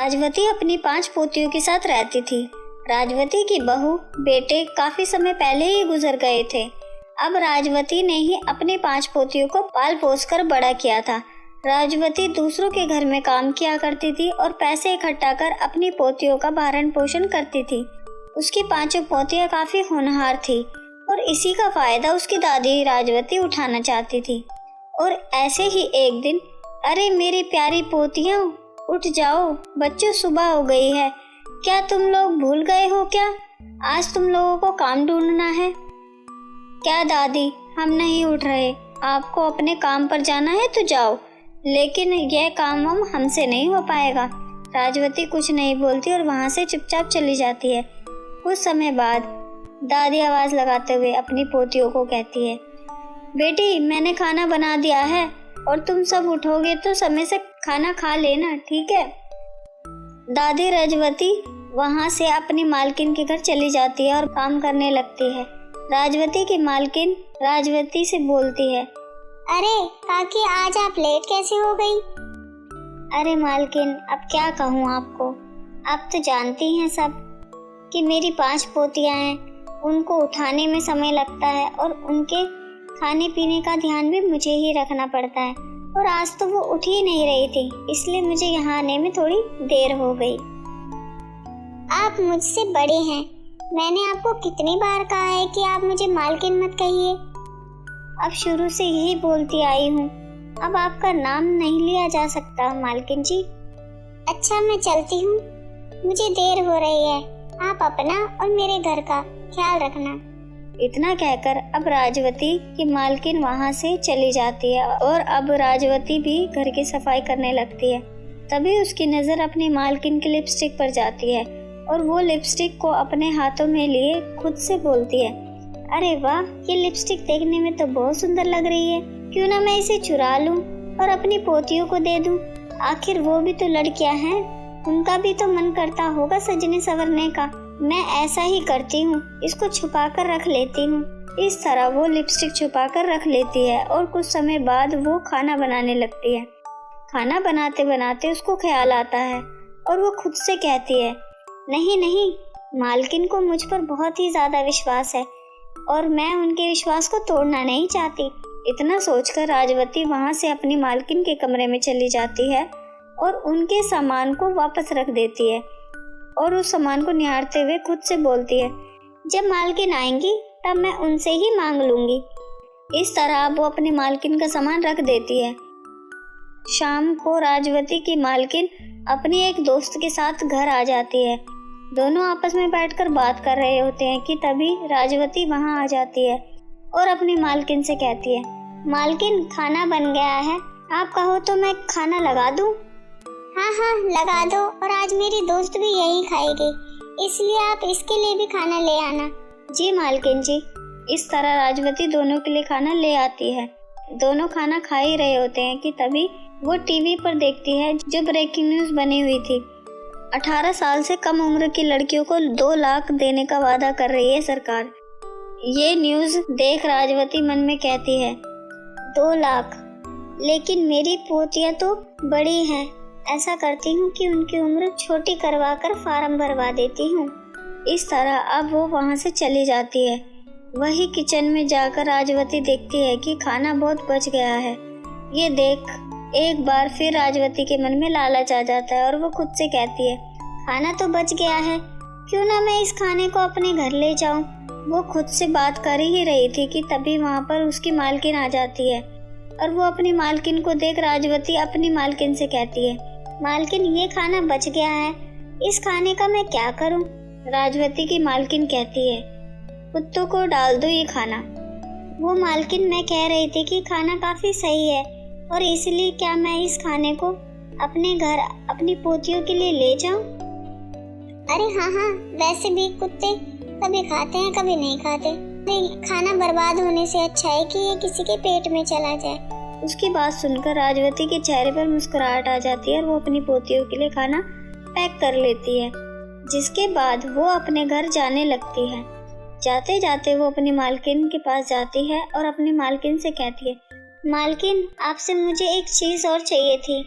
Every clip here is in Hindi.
राजवती अपनी 5 पोतियों के साथ रहती थी। राजवती की बहू बेटे काफी समय पहले ही गुजर गए थे। अब राजवती ने ही अपनी 5 पोतियों को पाल पोस कर बड़ा किया था। राजवती दूसरों के घर में काम किया करती थी और पैसे इकट्ठा कर अपनी पोतियों का भरण पोषण करती थी। उसकी 5 पोतियां काफी होनहार थी और इसी का फायदा उसकी दादी राजवती उठाना चाहती थी। और ऐसे ही एक दिन, अरे मेरी प्यारी पोतियां, उठ जाओ बच्चों, सुबह हो गई है। क्या तुम लोग भूल गए हो क्या? आज तुम लोगों को काम ढूंढना है। क्या दादी, हम नहीं उठ रहे। आपको अपने काम पर जाना है तो जाओ, लेकिन यह काम हमसे नहीं हो पाएगा। राजवती कुछ नहीं बोलती और वहां से चुपचाप चली जाती है। कुछ समय बाद दादी आवाज लगाते हुए अपनी पोतियों को कहती है, बेटी मैंने खाना बना दिया है और तुम सब उठोगे तो समय से खाना खा लेना, ठीक है? दादी राजवती वहां से अपनी मालकिन के घर चली जाती है और काम करने लगती है। राजवती की मालकिन राजवती से बोलती है, अरे काकी, आज आप लेट कैसे हो गई? अरे मालकिन, अब क्या कहूँ आपको, आप तो जानती हैं सब कि मेरी 5 पोतियां हैं, उनको उठाने में समय लगता है और उनके खाने पीने का ध्यान भी मुझे ही रखना पड़ता है। और आज तो वो उठ ही नहीं रही थी, इसलिए मुझे यहाँ आने में थोड़ी देर हो गई। आप मुझसे बड़े हैं, मैंने आपको कितनी बार कहा है कि आप मुझे मालकिन मत कहिए। अब शुरू से यही बोलती आई हूँ, अब आपका नाम नहीं लिया जा सकता मालकिन जी। अच्छा, मैं चलती हूँ, मुझे देर हो रही है। आप अपना और मेरे घर का ख्याल रखना। इतना कहकर अब राजवती की मालकिन वहां से चली जाती है और अब राजवती भी घर की सफाई करने लगती है। तभी उसकी नजर अपनी मालकिन की लिपस्टिक पर जाती है और वो लिपस्टिक को अपने हाथों में लिए खुद से बोलती है, अरे वाह, ये लिपस्टिक देखने में तो बहुत सुंदर लग रही है। क्यों ना मैं इसे चुरा लूं और अपनी पोतियों को दे दूं। आखिर वो भी तो लड़कियां हैं, उनका भी तो मन करता होगा सजने संवरने का। मैं ऐसा ही करती हूँ, इसको छुपा कर रख लेती हूँ। इस तरह वो लिपस्टिक छुपा कर रख लेती है और कुछ समय बाद वो खाना बनाने लगती है। खाना बनाते बनाते उसको ख्याल आता है और वो खुद से कहती है, नहीं नहीं, मालकिन को मुझ पर बहुत ही ज्यादा विश्वास है और मैं उनके विश्वास को तोड़ना नहीं चाहती। इतना सोचकर राजवती वहां से अपनी मालकिन के कमरे में चली जाती है और उनके सामान को वापस रख देती है और उस सामान को निहारते हुए खुद से बोलती है, जब मालकिन आएंगी तब मैं उनसे ही मांग लूंगी। इस तरह वो अपनी मालकिन का सामान रख देती है। शाम को राजवती की मालकिन अपनी एक दोस्त के साथ घर आ जाती है। दोनों आपस में बैठकर बात कर रहे होते हैं कि तभी राजवती वहां आ जाती है और अपनी मालकिन से कहती है, मालकिन खाना बन गया है, आप कहो तो मैं खाना लगा दूं? हाँ हाँ, लगा दो, और आज मेरी दोस्त भी यही खाएगी, इसलिए आप इसके लिए भी खाना ले आना। जी मालकिन जी। इस तरह राजवती दोनों के लिए खाना ले आती है। दोनों खाना खा ही रहे होते हैं कि तभी वो टीवी पर देखती है जो ब्रेकिंग न्यूज बनी हुई थी। 18 साल से कम उम्र की लड़कियों को 2 लाख देने का वादा कर रही है सरकार। ये न्यूज देख राजवती मन में कहती है, 2 लाख, लेकिन मेरी पोतियां तो बड़ी हैं। ऐसा करती हूँ कि उनकी उम्र छोटी करवा कर फार्म भरवा देती हूँ। इस तरह अब वो वहाँ से चली जाती है। वही किचन में जाकर राजवती देखती है कि खाना बहुत बच गया है। ये देख एक बार फिर राजवती के मन में लालच आ जाता है और वो खुद से कहती है, खाना तो बच गया है, क्यों ना मैं इस खाने को अपने घर ले जाऊं। वो खुद से बात कर ही रही थी कि तभी वहाँ पर उसकी मालकिन आ जाती है और वो अपनी मालकिन को देख राजवती अपनी मालकिन से कहती है, मालकिन ये खाना बच गया है, इस खाने का मैं क्या करूं? राजवती की मालकिन कहती है, कुत्तों को डाल दो ये खाना। वो मालकिन मैं कह रही थी कि खाना काफी सही है और इसलिए क्या मैं इस खाने को अपने घर अपनी पोतियों के लिए ले जाऊं? अरे हाँ हाँ, वैसे भी कुत्ते कभी खाते हैं कभी नहीं खाते। खाना बर्बाद होने से अच्छा है कि ये किसी के पेट में चला जाए। उसकी बात सुनकर राजवती के चेहरे पर मुस्कुराहट आ जाती है और वो अपनी पोतियों के लिए खाना पैक कर लेती है, जिसके बाद वो अपने घर जाने लगती है। जाते जाते वो अपनी मालकिन के पास जाती है और अपनी मालकिन से कहती है, मालकिन आपसे मुझे एक चीज और चाहिए थी।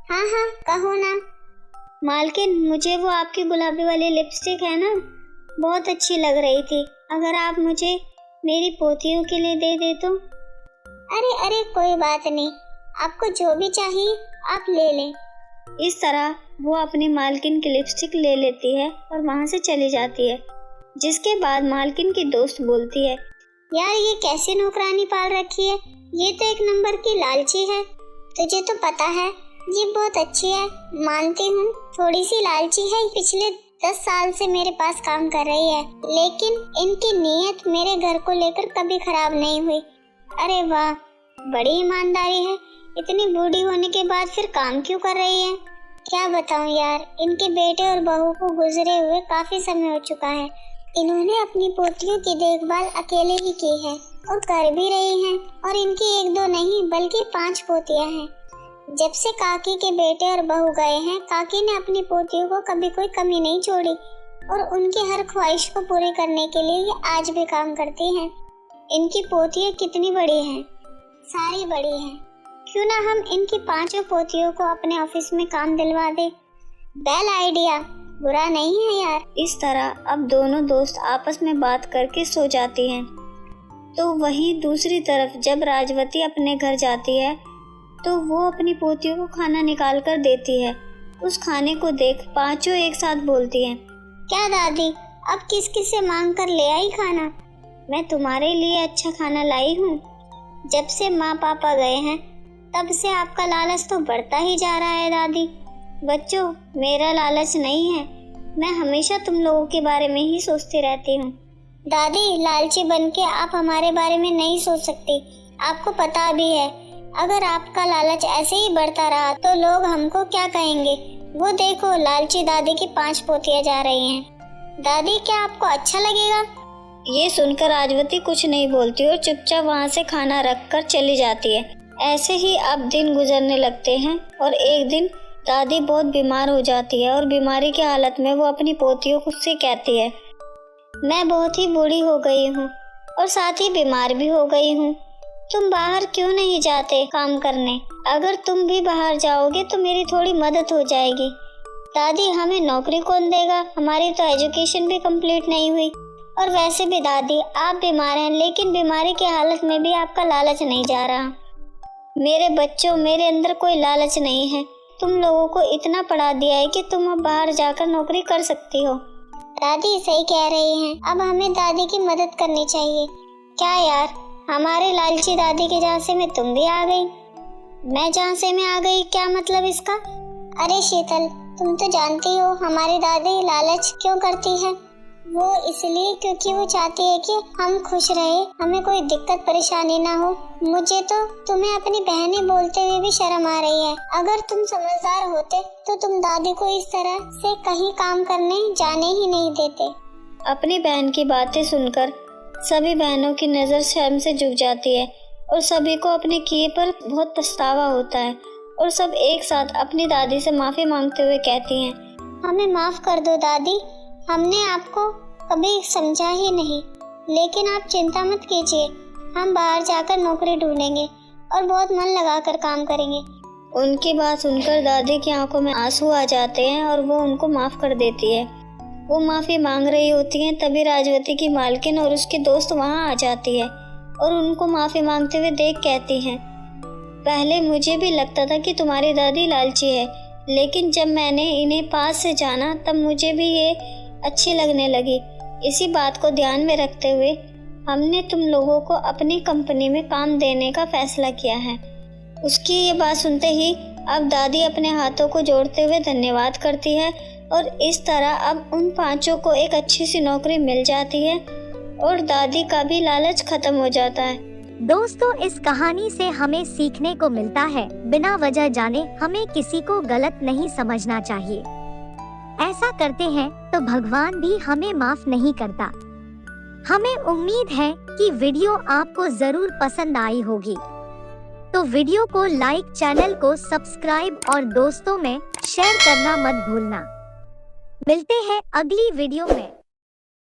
हाँ हाँ, कहो ना। मालकिन, मुझे वो आपकी गुलाबी वाली लिपस्टिक है ना, बहुत अच्छी लग रही थी। अगर आप मुझे मेरी पोतियों के लिए दे दे तो। अरे अरे कोई बात नहीं, आपको जो भी चाहिए आप ले लें। इस तरह वो अपनी मालकिन की लिपस्टिक ले लेती है और वहाँ से चली जाती है। जिसके बाद मालकिन की दोस्त बोलती है, यार ये कैसी नौकरानी पाल रखी है, ये तो एक नंबर की लालची है। तुझे तो पता है ये बहुत अच्छी है, मानती हूँ थोड़ी सी लालची है, पिछले 10 साल से मेरे पास काम कर रही है, लेकिन इनकी नीयत मेरे घर को लेकर कभी खराब नहीं हुई। अरे वाह, बड़ी ईमानदारी है, इतनी बूढ़ी होने के बाद फिर काम क्यों कर रही है। क्या बताऊं यार, इनके बेटे और बहू को गुजरे हुए काफी समय हो चुका है। इन्होंने अपनी पोतियों की देखभाल अकेले ही की है और कर भी रही हैं, और इनकी 1-2 नहीं बल्कि 5 पोतियां हैं। जब से काकी के बेटे और बहू गए हैं, काकी ने अपनी पोतियों को कभी कोई कमी नहीं छोड़ी और उनकी हर ख्वाहिश को पूरी करने के लिए ये आज भी काम करती हैं। इनकी पोतियां कितनी बड़ी हैं, सारी बड़ी हैं। क्यों ना हम इनकी 5 पोतियों को अपने ऑफिस में काम दिलवा दे। बेल आइडिया, बुरा नहीं है यार। इस तरह अब दोनों दोस्त आपस में बात करके सो जाती हैं। तो वहीं दूसरी तरफ जब राजवती अपने घर जाती है तो वो अपनी पोतियों को खाना निकाल कर देती है। उस खाने को देख 5 एक साथ बोलती हैं, क्या दादी, अब किस किस से मांग कर ले आई खाना? मैं तुम्हारे लिए अच्छा खाना लाई हूँ। जब से माँ पापा गए हैं तब से आपका लालच तो बढ़ता ही जा रहा है दादी। बच्चों, मेरा लालच नहीं है, मैं हमेशा तुम लोगों के बारे में ही सोचती रहती हूँ। दादी, लालची बनके आप हमारे बारे में नहीं सोच सकती। आपको पता भी है अगर आपका लालच ऐसे ही बढ़ता रहा तो लोग हमको क्या कहेंगे। वो देखो, लालची दादी की 5 पोतियां जा रही हैं। दादी, क्या आपको अच्छा लगेगा? ये सुनकर राजवती कुछ नहीं बोलती और चुपचाप वहाँ से खाना रख कर चली जाती है। ऐसे ही अब दिन गुजरने लगते हैं और एक दिन दादी बहुत बीमार हो जाती है और बीमारी की हालत में वो अपनी पोतियों से कहती है, मैं बहुत ही बूढ़ी हो गई हूँ और साथ ही बीमार भी हो गई हूँ। तुम बाहर क्यों नहीं जाते काम करने? अगर तुम भी बाहर जाओगे तो मेरी थोड़ी मदद हो जाएगी। दादी, हमें नौकरी कौन देगा? हमारी तो एजुकेशन भी कंप्लीट नहीं हुई। और वैसे भी दादी, आप बीमार हैं, लेकिन बीमारी की हालत में भी आपका लालच नहीं जा रहा। मेरे बच्चों, मेरे अंदर कोई लालच नहीं है। तुम लोगों को इतना पढ़ा दिया है कि तुम अब बाहर जाकर नौकरी कर सकती हो। दादी सही कह रही हैं, अब हमें दादी की मदद करनी चाहिए। क्या यार, हमारे लालची दादी के झांसे में तुम भी आ गई? मैं झांसे में आ गई, क्या मतलब इसका? अरे शीतल, तुम तो जानती हो हमारी दादी लालच क्यों करती है। वो इसलिए क्योंकि वो चाहती है कि हम खुश रहे, हमें कोई दिक्कत परेशानी ना हो। मुझे तो तुम्हें अपनी बहनें बोलते हुए भी शर्म आ रही है। अगर तुम समझदार होते तो तुम दादी को इस तरह से कहीं काम करने जाने ही नहीं देते। अपनी बहन की बातें सुनकर सभी बहनों की नज़र शर्म से झुक जाती है और सभी को अपने किए पर बहुत पछतावा होता है और सब एक साथ अपनी दादी से माफ़ी मांगते हुए कहती हैं, हमें माफ़ कर दो दादी, हमने आपको कभी समझा ही नहीं। लेकिन आप चिंता मत कीजिए, हम बाहर जाकर नौकरी ढूंढेंगे और बहुत मन लगाकर काम करेंगे। उनकी बात सुनकर दादी की आंखों में आंसू आ जाते हैं और वो उनको माफ़ कर देती है। वो माफ़ी मांग रही होती हैं, तभी राजवती की मालकिन और उसकी दोस्त वहाँ आ जाती है और उनको माफ़ी मांगते हुए देख कहती हैं, पहले मुझे भी लगता था कि तुम्हारी दादी लालची है, लेकिन जब मैंने इन्हें पास से जाना तब मुझे भी ये अच्छी लगने लगी। इसी बात को ध्यान में रखते हुए हमने तुम लोगों को अपनी कंपनी में काम देने का फैसला किया है। उसकी ये बात सुनते ही अब दादी अपने हाथों को जोड़ते हुए धन्यवाद करती है और इस तरह अब उन 5 को एक अच्छी सी नौकरी मिल जाती है और दादी का भी लालच खत्म हो जाता है। दोस्तों, इस कहानी से हमें सीखने को मिलता है, बिना वजह जाने हमें किसी को गलत नहीं समझना चाहिए। ऐसा करते हैं तो भगवान भी हमें माफ नहीं करता। हमें उम्मीद है कि वीडियो आपको जरूर पसंद आई होगी। तो वीडियो को लाइक, चैनल को सब्सक्राइब और दोस्तों में शेयर करना मत भूलना। मिलते हैं अगली वीडियो में।